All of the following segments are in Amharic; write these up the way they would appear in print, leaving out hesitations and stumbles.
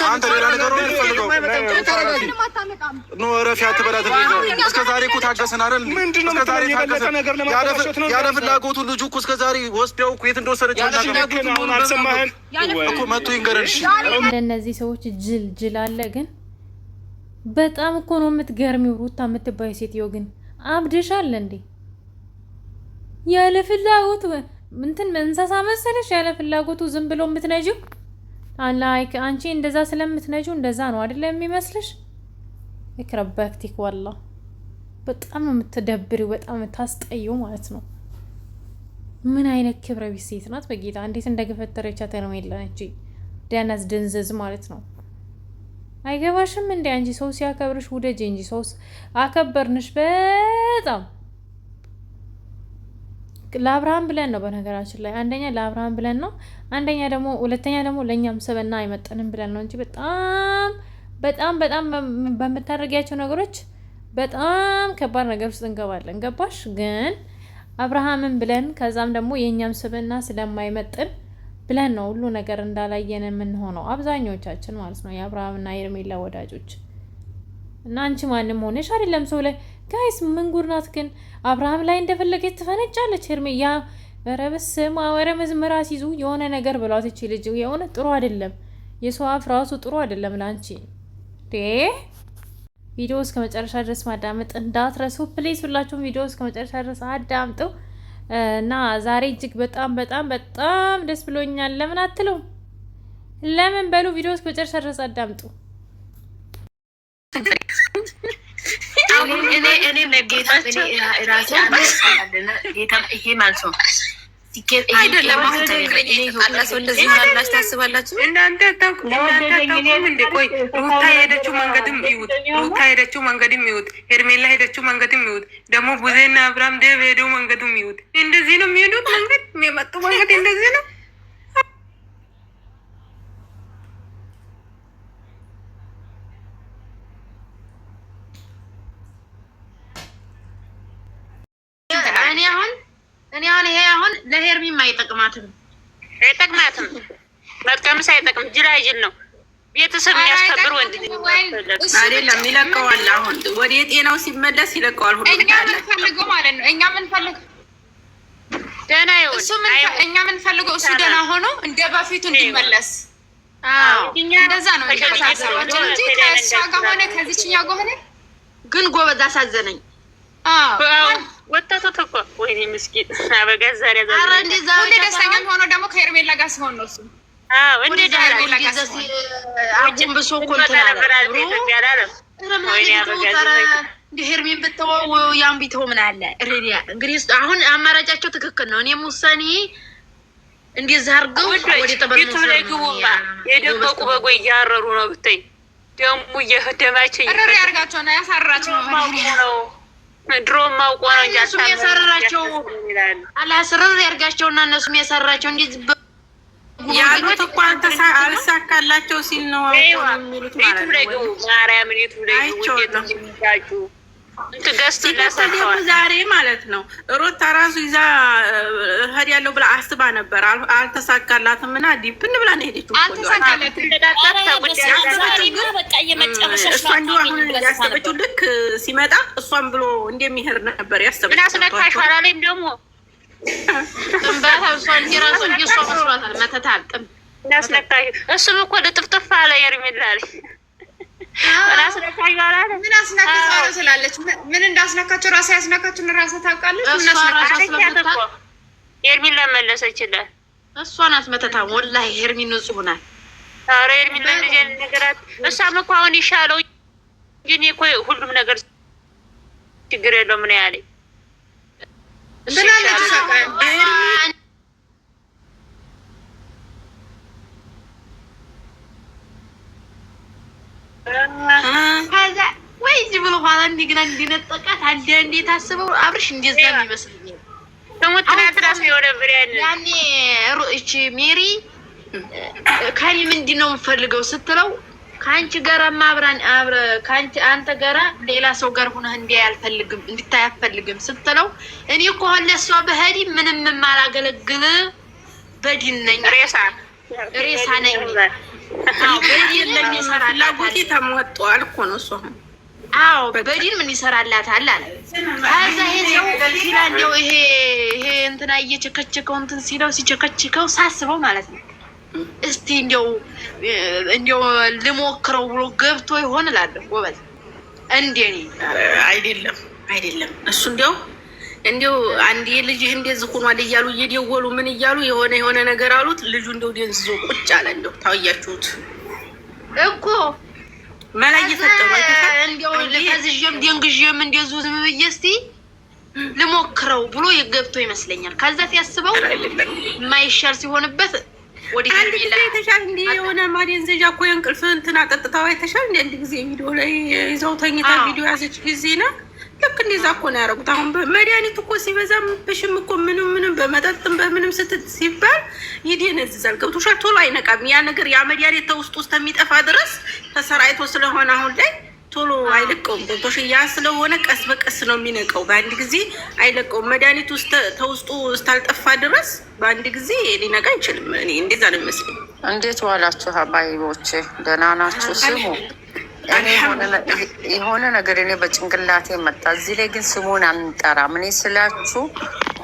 አንተ ሌላ ነገር ነው የምትፈልገው? ኖ ረፊ አትበላት። እስከ ዛሬ እኮ ታገስን አይደል? እስከ ዛሬ ታገስን። ያለ ፍላጎቱ ልጁ እኮ እስከ ዛሬ ወስደው እኮ የት እንደወሰደች እኮ መቶ ይንገረን። እሺ እንደነዚህ ሰዎች ጅል አለ። ግን በጣም እኮ ነው የምትገርሚው ሩታ የምትባይ ሴትዮ። ግን አብድሻል እንዴ? ያለ ፍላጎቱ እንትን እንስሳ መሰለሽ? ያለ ፍላጎቱ ዝም ብሎ የምትነጂው ላይክ አንቺ እንደዛ ስለምትነጂው እንደዛ ነው አይደለ የሚመስልሽ? ይክረባክቲክ ወላ በጣም የምትደብሪው፣ በጣም የምታስጠይው ማለት ነው። ምን አይነት ክብረ ቢስ ሴት ናት በጌታ! እንዴት እንደገፈተረቻት ነው የለነች ዳናዝ ድንዝዝ ማለት ነው። አይገባሽም እንዴ አንቺ? ሰው ሲያከብርሽ ውደጅ እንጂ ሰው አከበርንሽ በጣም ለአብርሃም ብለን ነው። በነገራችን ላይ አንደኛ ለአብርሃም ብለን ነው፣ አንደኛ ደግሞ ሁለተኛ ደግሞ ለእኛም ስብና አይመጥንም ብለን ነው እንጂ በጣም በጣም በጣም በምታደርጊያቸው ነገሮች በጣም ከባድ ነገር ውስጥ እንገባለን። ገባሽ? ግን አብርሃምን ብለን ከዛም ደግሞ የእኛም ስብና ስለማይመጥን ብለን ነው ሁሉ ነገር እንዳላየን የምንሆነው አብዛኞቻችን ማለት ነው፣ የአብርሃምና የሄርሜላ ወዳጆች። እና አንቺ ማንም ሆነሽ አይደለም ሰው ላይ ጋይስ ምን ጉድ ናት ግን! አብርሃም ላይ እንደፈለገች ትፈነጫለች። ሄርሜላ በረበስም አወረ መዝመራ ሲይዙ የሆነ ነገር ብሏት እቺ ልጅ የሆነ ጥሩ አይደለም። የሰው አፍ ራሱ ጥሩ አይደለም ላንቺ። ቪዲዮ እስከ መጨረሻ ድረስ ማዳመጥ እንዳትረሱ ፕሊዝ። ሁላችሁም ቪዲዮ እስከ መጨረሻ ድረስ አዳምጡ እና ዛሬ እጅግ በጣም በጣም በጣም ደስ ብሎኛል። ለምን አትሉም? ለምን በሉ። ቪዲዮ እስከ መጨረሻ ድረስ አዳምጡ። እኔ ለጌታ ራሴ ጌታ ይሄ ማለት ነው አይደለም። አሁን ሰው እንደዚህ ማላሽ ታስባላችሁ እናንተ ታውቁም እንዴ? ቆይ ሩታ ሄደችው መንገድም ይውጥ፣ ሩታ ሄደችው መንገድም ይውጥ፣ ሄርሜላ ሄደችው መንገድም ይውጥ፣ ደግሞ ቡዜና አብርሃም ደብ ሄደው መንገድም ይውጥ። እንደዚህ ነው የሚሄዱት። መንገድ የሚመጡ መንገድ እንደዚህ ነው። እኔ አሁን ይሄ አሁን ለሄርሚም አይጠቅማትም መጥቀምስ አይጠቅም። ጅል ነው። ቤተሰብ የሚያስከብር ወንድ አይደለም። ይለቀዋል። አሁን ወደ ጤናው ሲመለስ ይለቀዋል። ሁሉ እኛ ምን ፈልገው ማለት ነው። እኛ ምን ፈልገው ደህና ይሁን። እኛ ምን ፈልገው እሱ ደህና ሆኖ እንደ በፊቱ እንዲመለስ። እኛ እንደዛ ነው እንጂ ከእሷ ጋር ሆነ ከዚችኛው ጋር ሆነ ግን ጎበዝ አሳዘነኝ። ወጣቱ እኮ ወይኔ ምስኪን አበጋዝ ዛሬ ሁሌ ደስተኛ ሆኖ ደግሞ ከሄርሜላ ጋር ሲሆን ነው እሱ። እንደ ሄርሜላ ጋር ሲሆን አሁን ብሶ እኮ እንትን አለ። እንደ ሄርሜን ብትተወው ያን ቢተው ምን አለ ሬዲያ። እንግዲህ አሁን አማራጫቸው ትክክል ነው። እኔም ውሳኔ እንደዛ አድርገው ወደ ተበርኖ የደመቁ በጎይ እያረሩ ነው ብታይ ደግሞ እየደማቸው ያርጋቸው ነው ያሳራቸው ነው። ድሮም ማውቆ ነው እንጂ ያሰራራቸው አላስረር ያርጋቸውና እነሱም ያሰራራቸው እንዴ ያሉት እኮ አልሳካላቸው ሲል ነው የሚሉት ማለት ነው። ማርያምን ይቱለዩ ዛሬ ማለት ነው። ሩታ ራሱ ይዛ እህድ ያለው ብላ አስባ ነበር፣ አልተሳካላትም እና ዲፕን ብላ ነው ሄደችው። እሷ እንዲሁ አሁን ያሰበችው ልክ ሲመጣ እሷን ብሎ እንደሚሄድ ነበር ያሰበችው። ምን አስነካሽ? አላለም ደግሞ እሱም እኮ ልጥፍጥፍ አለ ሄርሜላ ላይ ምን እንዳስነካቸው ራሳ ያስነካቸውን ራሳ ታውቃለች። ሄርሜላ መለሰችላት። እሷን አስመተታ ወላሂ ሄርሜላ ንጹህ ናት። ኧረ ሄርሜላ እንደዚህ አይነት ነገራት እሷም እኮ አሁን ይሻለው እንጂ እኮ ሁሉም ነገር ችግር የለውም ምን ያለኝ ከዛ ወይ እዚህ ብሎ ኋላ እንዲግና እንዲነጠቃት አንዴ እንዴት አስበው አብርሽ እንደዛ ይመስልኛል። ተሞትራትራስ ነው ወደብሪያን ያኔ እቺ ሜሪ ካኒ ምንድነው የምፈልገው ስትለው ካንቺ ጋር ማብራን ካንቺ አንተ ጋር ሌላ ሰው ጋር ሆነ እንዲያ ያልፈልግም እንድታይ አልፈልግም ስትለው እኔ እኮ ለሷ በህዲ ምንም ማላገለግል በዲን ነኝ ሬሳ ነኝ በዲን ምን ይሰራላታል? ተሟጧል እኮ ነው እሱ። አዎ በዲን ምን ይሰራላታል አለ። ከዛ ይሄው ሲላለው ይሄ እንትና እየቸከቸከው እንትን ሲለው ሲቸከቸከው ሳስበው ማለት ነው እስቲ እንዲያው ልሞክረው ብሎ ገብቶ ይሆን እላለሁ። ጎበዝ እንደኔ አይደለም እሱ እንዲያው አንድ ልጅህ እንደዚህ ሆኗል እያሉ እየደወሉ ምን እያሉ የሆነ ነገር አሉት። ልጁ እንደው ደንዝዞ ቁጭ አለ። እንደው ታውያችሁት እኮ መላ እየፈጠሩ እንደው ለከዝጀም ደንግጀም እንደዚሁ ዝም ብዬ እስቲ ልሞክረው ብሎ የገብቶ ይመስለኛል። ከዛ ሲያስበው የማይሻል ሲሆንበት ወዲህ የተሻል እንደ የሆነ ማደንዘዣ እኮ የእንቅልፍ እንትን አጠጥታው የተሻል እንደ አንድ ጊዜ ቪዲዮ ላይ ይዘው ተኝታ ቪዲዮ ያዘች ጊዜ ነው። ልክ እንደዛ እኮ ነው ያደረጉት። አሁን መድኃኒት እኮ ሲበዛም ብሽም እኮ ምንም በመጠጥም በምንም ሲባል ይደነዝዛል። ገብቶሻል? ቶሎ አይነቃም ያ ነገር። ያ መድኃኒት ተውስጡ ውስጥ የሚጠፋ ድረስ ተሰራይቶ ስለሆነ አሁን ላይ ቶሎ አይለቀውም። ገብቶሽ? ያ ስለሆነ ቀስ በቀስ ነው የሚነቀው። በአንድ ጊዜ አይለቀውም። መድኃኒቱ ተውስጡ እስካልጠፋ ድረስ በአንድ ጊዜ ሊነቃ አይችልም። እኔ እንደዛ ነው የሚመስለኝ። እንዴት ዋላችሁ ሀባይቦቼ? ደህና ናችሁ? ስሙ የሆነ ነገር እኔ በጭንቅላቴ መጣ። እዚህ ላይ ግን ስሙን አንጠራም። እኔ ስላችሁ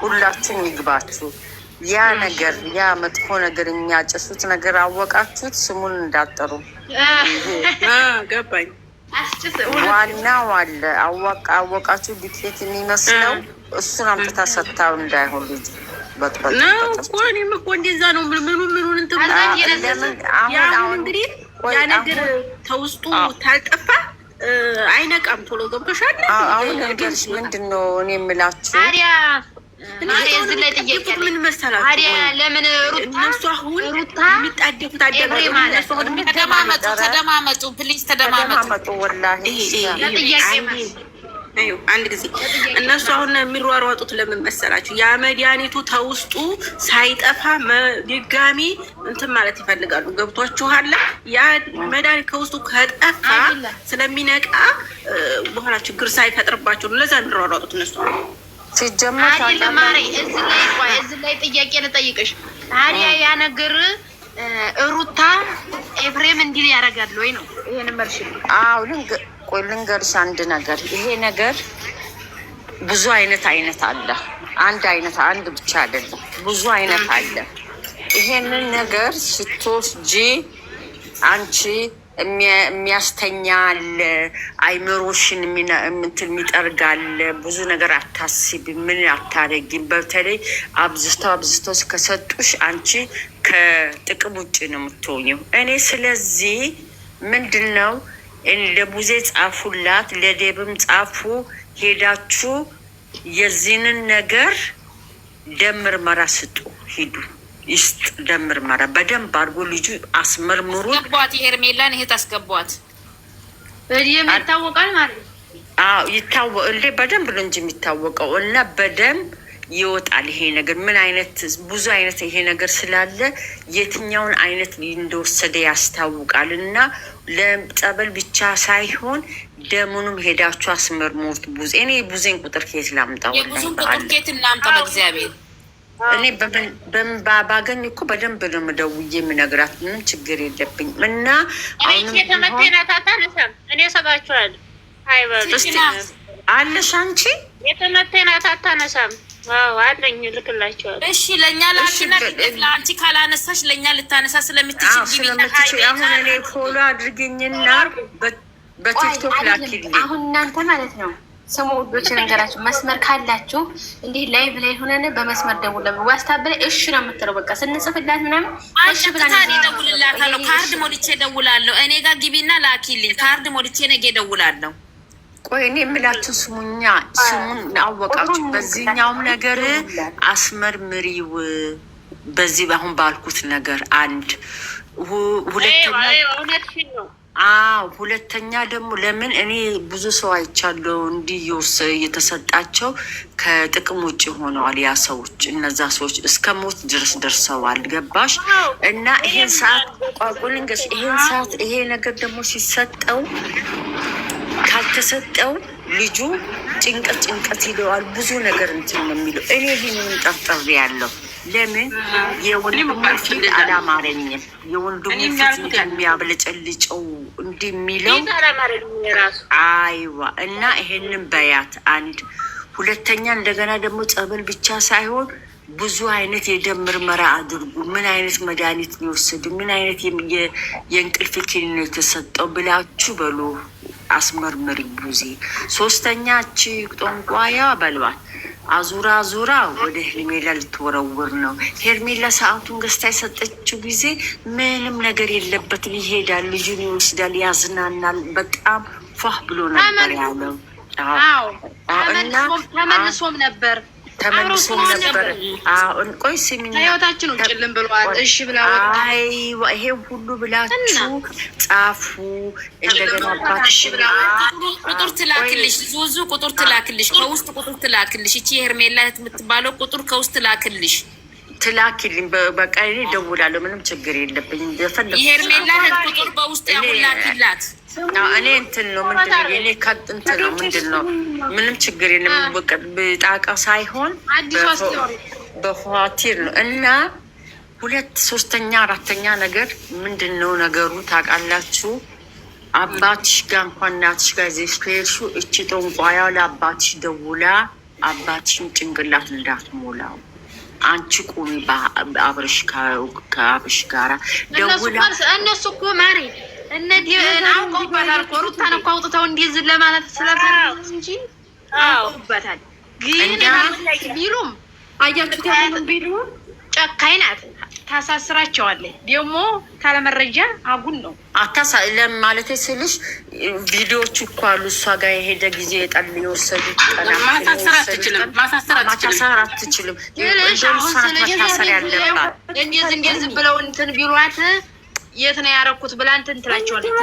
ሁላችሁም ይግባችሁ። ያ ነገር ያ መጥፎ ነገር የሚያጨሱት ነገር አወቃችሁት፣ ስሙን እንዳጠሩ ገባኝ። ዋናው አለ አወቃችሁ። ዱቄት የሚመስለው እሱን አምጥታ ሰታው እንዳይሆን ልጅ እኔም እኮ እንደዛ ነው። ምኑን እንትን አሁን እንግዲህ ያ ነገር ተውስጡ ታልጠፋ አይነቃም ቶሎ። ገብቶሻል? አሁን ነገርሽ ምንድን ነው? እኔ የምላችሁ እዚህ ላይ ጥያቄ ምን መሰላችሁ? ታዲያ ለምን እነሱ አሁን የሚጣደፉት ተደማመጡ፣ ፕሊዝ ተደማመጡ። ወላሂ አንድ ጊዜ እነሱ አሁን የሚሯሯጡት ለምን መሰላችሁ? ያ መድኃኒቱ ተውስጡ ሳይጠፋ ድጋሚ እንትን ማለት ይፈልጋሉ። ገብቷችኋል? ያ መድኃኒት ከውስጡ ከጠፋ ስለሚነቃ በኋላ ችግር ሳይፈጥርባቸው ለዛ የሚሯሯጡት እነሱ ሲጀመር እዚህ ላይ ጥያቄ ልጠይቅሽ። ታዲያ ያ ነገር ሩታ ኤፍሬም እንዲል ያደርጋል ወይ ነው? ይሄን መልሽ። አዎ ልንገርሽ አንድ ነገር። ይሄ ነገር ብዙ አይነት አለ። አንድ ብቻ አይደለም፣ ብዙ አይነት አለ። ይሄንን ነገር ስትወስጂ አንቺ የሚያስተኛ አለ፣ አይምሮሽን የሚጠርግ አለ። ብዙ ነገር አታስቢ፣ ምን አታረጊም። በተለይ አብዝተው ከሰጡሽ አንቺ ከጥቅም ውጭ ነው የምትሆኘው። እኔ ስለዚህ ምንድን ነው ለቡዜ ጻፉላት፣ ለዴብም ጻፉ። ሄዳችሁ የዚህንን ነገር ደም ምርመራ ስጡ። ሂዱ ይስጥ ደም ምርመራ በደንብ አድርጎ ልጁ አስመርምሩ። አስገቧት፣ የሄርሜላን እህት አስገቧት። በደም ይታወቃል ማለት ነው። ይታወቃል። በደንብ ነው እንጂ የሚታወቀው እና በደንብ ይወጣል። ይሄ ነገር ምን አይነት ብዙ አይነት ይሄ ነገር ስላለ የትኛውን አይነት እንደወሰደ ያስታውቃል። እና ለጸበል ብቻ ሳይሆን ደሙንም ሄዳችሁ አስመርሙት። እኔ ቡዜን ቁጥር ከየት ላምጣው? የቡዜን ቁጥር ከየት ላምጣ? በእግዚአብሔር እኔ ባገኝ እኮ በደንብ ነው የምደውዬ የምነግራት። ምንም ችግር የለብኝም። እና እኔ ሰባችኋለሁ አለሽ አንቺ የተመቴናት አታነሳም። አለኝ ልክላቸዋል። እሺ ለእኛ ላኪና ለአንቺ ካላነሳሽ ለእኛ ልታነሳ ስለምትችል አሁን እኔ ፎሎ አድርገኝና በቲክቶክ ላኪልኝ። አሁን እናንተ ማለት ነው ስሙ ውዶች ነገራችሁ መስመር ካላችሁ እንዲህ ላይቭ ላይ ሆነን በመስመር ደውለን ዋስታብ ላይ እሺ ነው የምትለው። በቃ ስንጽፍላት ምናምን እሺ ብለን ደውልላታለሁ። ካርድ ሞልቼ ደውላለሁ። እኔ ጋር ግቢና ላኪልኝ። ካርድ ሞልቼ ነገ ደውላለሁ። ቆይ እኔ የምላችሁ ስሙኛ፣ ስሙን አወቃችሁ። በዚህኛውም ነገር አስመርምሪው። በዚህ አሁን ባልኩት ነገር አንድ ሁለተኛ ደግሞ ለምን እኔ ብዙ ሰው አይቻለሁ እንዲህ እየተሰጣቸው ከጥቅም ውጭ ሆነዋል። ያ ሰዎች እነዛ ሰዎች እስከ ሞት ድረስ ደርሰዋል። ገባሽ? እና ይሄን ሰዓት ቋቁልንገሽ ይሄን ሰዓት ይሄ ነገር ደግሞ ሲሰጠው ካልተሰጠው ልጁ ጭንቀት ይለዋል። ብዙ ነገር እንትን ነው የሚለው። እኔ ይህንን ጠርጥሬ ያለው ለምን የወንድሙ ፊት አላማረኝም። የወንድሙ ፊት የሚያብለጨልጨው እንዲህ የሚለው አይዋ እና ይሄንን በያት አንድ ሁለተኛ እንደገና ደግሞ ጸበል ብቻ ሳይሆን ብዙ አይነት የደም ምርመራ አድርጉ። ምን አይነት መድኃኒት ነው የወሰዱ፣ ምን አይነት የእንቅልፍ ኪኒን ነው የተሰጠው ብላችሁ በሉ አስመርምሪ ጊዜ። ሶስተኛ እቺ ጠንቋያ በልዋል አዙራ ወደ ሄርሜላ ልትወረውር ነው። ሄርሜላ ሰዓቱን ገዝታ የሰጠችው ጊዜ ምንም ነገር የለበትም። ይሄዳል፣ ልጁን ይወስዳል፣ ያዝናናል። በጣም ፏህ ብሎ ነበር ያለው። ተመልሶም ነበር ቆይ ስሚኝ፣ ህይወታችን ውጭልን ብሏል። እሺ ብላ ይሄ ሁሉ ብላችሁ ጻፉ። እንደገና አባትሽ ቁጥር ትላክልሽ፣ ዙዙ ቁጥር ትላክልሽ፣ ከውስጥ ቁጥር ትላክልሽ። እቺ ሄርሜላ የምትባለው ቁጥር ከውስጥ ትላክልሽ። ትላክልኝ በቃ እኔ እደውላለሁ። ምንም ችግር የለብኝም። የሄርሜላ ቁጥር በውስጥ ያሁን ላክላት። እኔ እንትን ነው ምንድን ነው የኔ እንትን ነው ምንድን ነው ምንም ችግር የለም። ብጣቃ ሳይሆን በኋቲር ነው እና ሁለት ሶስተኛ አራተኛ ነገር ምንድን ነው ነገሩ ታውቃላችሁ? አባትሽ ጋር እንኳን እናትሽ ጋር ዜሽ ከሄድሹ እቺ ጠንቋያ ለአባትሽ ደውላ አባትሽን ጭንቅላት እንዳትሞላው አንቺ ቁሚ በአብረሽ ከአብረሽ ጋራ ደውላ እነሱ እኮ ማሪ እነዚህ አውቀውበታል እኮ ሩታን እኮ አውጥተው እንዲዝን ለማለት ስለፈለጉ እንጂ አውቀውበታል። ግን ቢሉም አያችሁት ያሉን ቢሉም ጨካኝ ናት። ታሳስራቸዋለች ደግሞ ካለመረጃ አጉል ነው ለማለት ስልሽ ቪዲዮዎች እኮ አሉ። እሷ ጋር የሄደ ጊዜ የጠል የወሰዱት ማሳሰር አትችልም። መታሰር ያለባት እንደዚህ ብለው እንትን ቢሏት የት ነው ያረኩት ብላ እንትን ትላቸዋለች።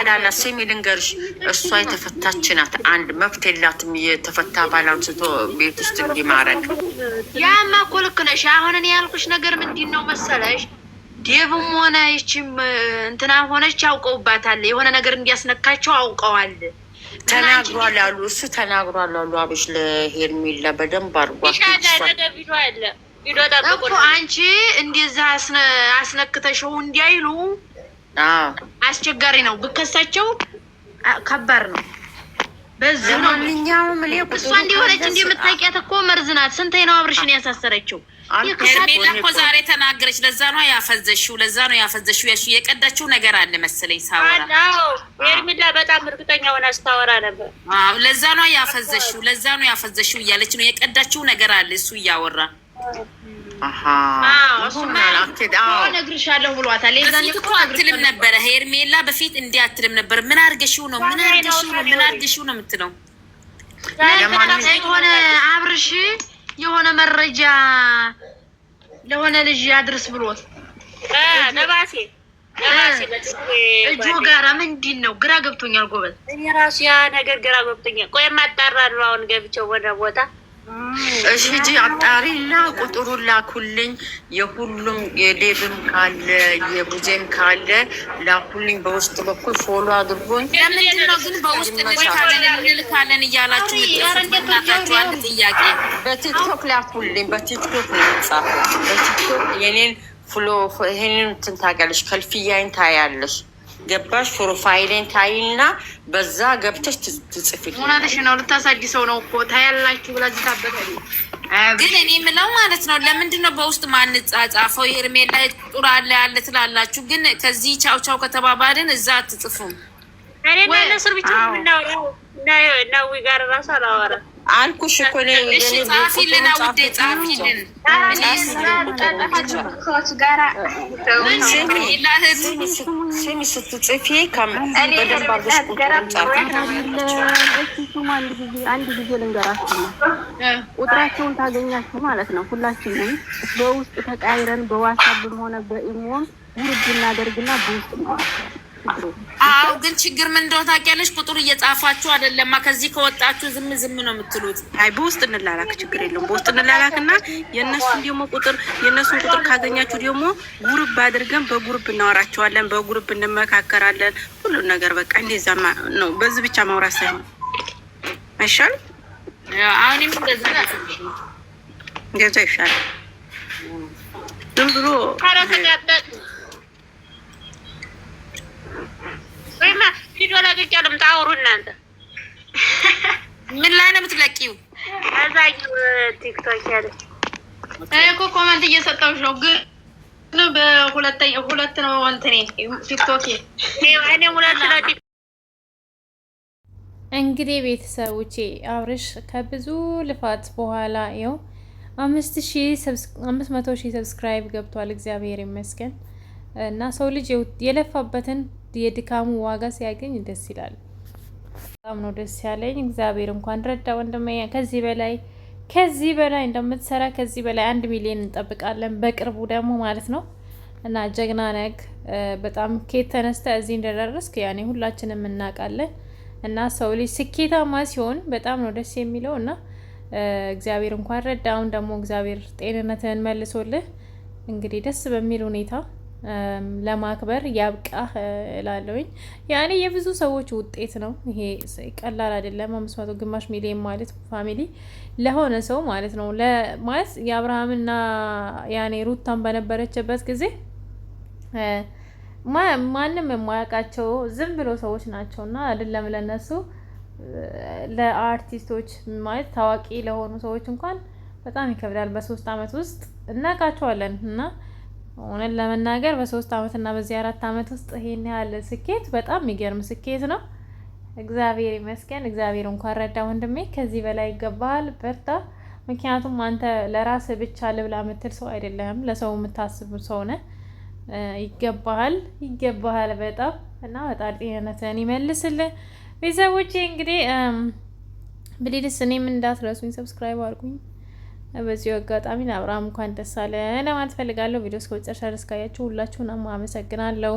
ላላ ስሚ ልንገርሽ፣ እሷ የተፈታች ናት። አንድ መብት የላትም የተፈታ ባል አንስቶ ቤት ውስጥ እንዲማረግ። ያማ እኮ ልክ ነሽ። አሁን እኔ ያልኩሽ ነገር ምንድን ነው መሰለሽ፣ ዴቭም ሆነ ይችም እንትና ሆነች አውቀውባታል። የሆነ ነገር እንዲያስነካቸው አውቀዋል። ተናግሯል አሉ እሱ ተናግሯል አሉ አብሽ ለሄርሜላ በደንብ አድርጓል እኮ አንቺ እንደዛ አስነክተሽው እንዲያይሉ አስቸጋሪ ነው። ብከሳቸው ከባድ ነው። በዚህ ነው ማንኛውም እሷ እንዲሆነች እንደምታውቂያት እኮ መርዝ ናት። ስንቴ ነው አብርሽን ያሳሰረችው? ሄርሜላ እኮ ዛሬ ተናገረች። ለዛ ነው ያፈዘሽው። ያሽ የቀዳችው ነገር አለ መሰለኝ ሳወራ። ሄርሜላ በጣም እርግጠኛ ሆና ስታወራ ነበር። ለዛ ነው ያፈዘሽው እያለች ነው። የቀዳችው ነገር አለ እሱ እያወራ እነግርሻለሁ ብሏታል። በፊት እኮ አትልም ነበረ ሄርሜላ፣ በፊት እንዲህ አትልም ነበር። ምን አድርገሽው ነው የምትለው። የሆነ አብርሽ የሆነ መረጃ ለሆነ ልጅ አድርስ ብሎት ነባሴ እጆ ጋራ ምንድን ነው ግራ ገብቶኛል። ጎበዝ እኔ ራሱ ያ ነገር ግራ ገብቶኛል። ቆይ ማጣራለሁ አሁን ገብቼው ወደ ቦታ እሺ ሂጂ አጣሪና ቁጥሩን ላኩልኝ። የሁሉም የዴብም ካለ የቡዜም ካለ ላኩልኝ። በውስጥ በኩል ፎሎ አድርጎኝ። ለምንድን ነው ግን በውስጥ እንልካለን እያላችሁ ምትናታችሁ? አንድ ጥያቄ በቲክቶክ ላኩልኝ። በቲክቶክ ነው የተጻፈው። በቲክቶክ የኔን ፍሎ ይሄንን እንትን ታውቂያለሽ፣ ከልፍያይን ታያለሽ። ገባሽ? ፕሮፋይሌን ታይና በዛ ገብተሽ ትጽፊልኝ። እውነትሽ ነው። ልታሳድሰው ነው እኮ ታያላችሁ ብላ ዝታበታል። ግን እኔ የምለው ማለት ነው ለምንድን ነው በውስጥ ማንጻጻፈው? ሄርሜላ ቁጥር አለ ትላላችሁ፣ ግን ከዚህ ቻው ከተባባልን እዛ አትጽፉም። እኔ ለነሱ ብቻ ነው ነው ጋር ራሱ አላወራም አልኩሽ እኮ ነው። እሺ ጻፊልን፣ ውዴ ጻፊልን። ስሚ ስትጽፊ በደንብ አድርገሽ ቁጥሩን ጻፊ። አንድ ጊዜ ልንገራችሁ ነው። ቁጥራቸውን ታገኛችሁ ማለት ነው። ሁላችንም በውስጥ ተቃይረን በዋትስአፕም ሆነ በኢሞም ውርድ እናደርግና በውስጥ ነው። አዎ ግን ችግር ምን እንደሆነ ታውቂያለሽ? ቁጥር እየጻፋችሁ አይደለማ። ከዚህ ከወጣችሁ ዝም ነው የምትሉት። አይ በውስጥ እንላላክ፣ ችግር የለውም። በውስጥ እንላላክና የነሱን ቁጥር ካገኛችሁ ደግሞ ጉሩብ አድርገን በጉሩብ እናወራቸዋለን፣ በጉሩብ እንመካከራለን። ሁሉን ነገር በቃ እንደዛ ነው። በዚህ ብቻ ማውራት ሳይሆን አይሻልም? አሁንም እንደዛ ይሻላል። ዝም ብሎ ወይማ ቪዲዮ ላቅቄ ልምጣ። አውሩ እናንተ። ምን ላይ ነው የምትለቂው? እዛ ቲክቶክ ያለ እኮ ኮመንት እየሰጠሁሽ ነው፣ ግን ሁለት ነው እንትኔ ቲክቶክ እኔ ሁለት ነው። እንግዲህ ቤተሰቦቼ አብርሽ ከብዙ ልፋት በኋላ ይኸው 500,000 ሰብስክራይብ ገብቷል። እግዚአብሔር ይመስገን። እና ሰው ልጅ የለፋበትን የድካሙ ዋጋ ሲያገኝ ደስ ይላል። በጣም ነው ደስ ያለኝ። እግዚአብሔር እንኳን ረዳ ወንድሜ። ከዚህ በላይ እንደምትሰራ ከዚህ በላይ 1 ሚሊዮን እንጠብቃለን በቅርቡ ደግሞ ማለት ነው። እና ጀግና ነክ በጣም ኬት ተነስተ እዚህ እንደደረስክ ያኔ ሁላችንም እናውቃለን። እና ሰው ልጅ ስኬታማ ሲሆን በጣም ነው ደስ የሚለው። እና እግዚአብሔር እንኳን ረዳ። አሁን ደግሞ እግዚአብሔር ጤንነትን መልሶልህ እንግዲህ ደስ በሚል ሁኔታ ለማክበር ያብቃህ እላለሁኝ። ያኔ የብዙ ሰዎች ውጤት ነው ይሄ፣ ቀላል አይደለም። 500 ግማሽ ሚሊዮን ማለት ፋሚሊ ለሆነ ሰው ማለት ነው። ማለት የአብርሃምና ያኔ ሩታን በነበረችበት ጊዜ ማንም የማያውቃቸው ዝም ብሎ ሰዎች ናቸውና አይደለም ለነሱ ለአርቲስቶች ማለት ታዋቂ ለሆኑ ሰዎች እንኳን በጣም ይከብዳል። በ3 አመት ውስጥ እናውቃቸዋለን እና እውነት ለመናገር በ3 አመት እና በዚህ 4 አመት ውስጥ ይሄን ያህል ስኬት በጣም የሚገርም ስኬት ነው። እግዚአብሔር ይመስገን። እግዚአብሔር እንኳን ረዳ ወንድሜ። ከዚህ በላይ ይገባሃል፣ በርታ። ምክንያቱም አንተ ለራስህ ብቻ ልብላ የምትል ሰው አይደለም፣ ለሰው የምታስብ ሰው ነህ። ይገባሃል በጣም እና በጣም ጤንነትህን ይመልስልህ። ቤተሰቦቼ እንግዲህ ብሊድስ እኔም እንዳትረሱኝ ሰብስክራይብ አድርጉኝ። በዚሁ አጋጣሚ አብርሃም እንኳን ደስ አለ ለማለት ፈልጋለሁ። ቪዲዮ እስከ መጨረሻ ድረስ ካያችሁ ሁላችሁንም አመሰግናለሁ።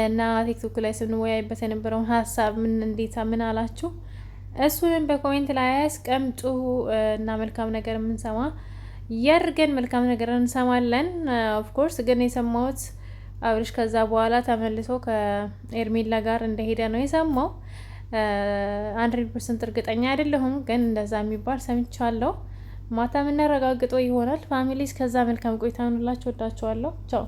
እና ቲክቶክ ላይ ስንወያይበት የነበረውን ሀሳብ ምን አላችሁ? እሱንም በኮሜንት ላይ አስቀምጡ እና መልካም ነገር የምንሰማ ያርገን፣ መልካም ነገር እንሰማለን። ኦፍኮርስ ግን የሰማሁት አብርሽ ከዛ በኋላ ተመልሶ ከኤርሜላ ጋር እንደሄደ ነው የሰማው። 100% እርግጠኛ አይደለሁም፣ ግን እንደዛ የሚባል ሰምቻለሁ። ማታ የምናረጋግጠው ይሆናል። ፋሚሊ እስከዛ መልካም ቆይታ ይሁንላችሁ። ወዳችኋለሁ። ቻው